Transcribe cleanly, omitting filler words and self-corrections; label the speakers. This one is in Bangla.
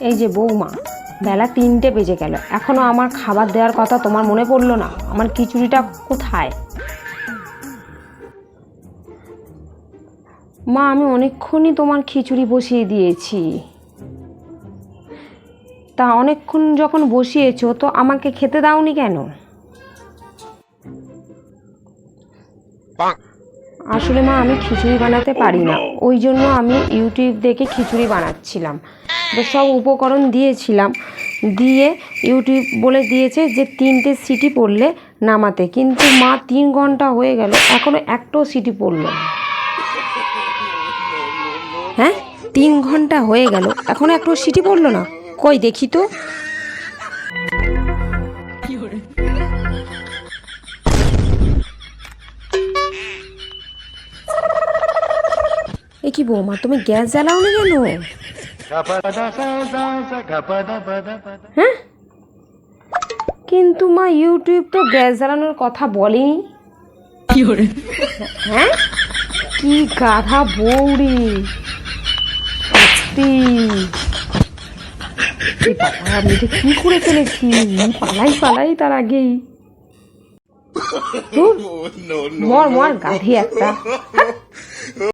Speaker 1: এই যে বৌমা, বেলা 3টে বেজে গেল, এখনো আমার খাবার দেওয়ার কথা তোমার মনে পড়লো না? আমার খিচুড়িটা কোথায়? মা, আমি অনেকক্ষণই তোমার খিচুড়ি বসিয়ে দিয়েছি। তা অনেকক্ষণ যখন বসিয়েছো তো আমাকে খেতে দাওনি কেন? আসলে মা, আমি খিচুড়ি বানাতে পারি না, ওই জন্য আমি ইউটিউব দেখে খিচুড়ি বানাচ্ছিলাম। তো সব উপকরণ দিয়েছিলাম, দিয়ে ইউটিউব বলে দিয়েছে যে 3টে সিটি পড়লে নামাতে, কিন্তু মা 3 ঘন্টা হয়ে গেল এখনো একটাও সিটি পড়লো না। হ্যাঁ, 3 ঘন্টা হয়ে গেল এখনো একটাও সিটি পড়লো না, কই দেখি তো। এ কি বৌমা, তুমি গ্যাস জ্বালাওনি কেন? হ্যাঁ, কিন্তু মা ইউটিউব তো গ্যাস জ্বালানোর কথা বলেনি। হ্যাঁ, কি গাধা বৌরি সত্যি। আমি এটা কি করে ফেলেছি, পালাই তার আগেই। মর গাধি একটা।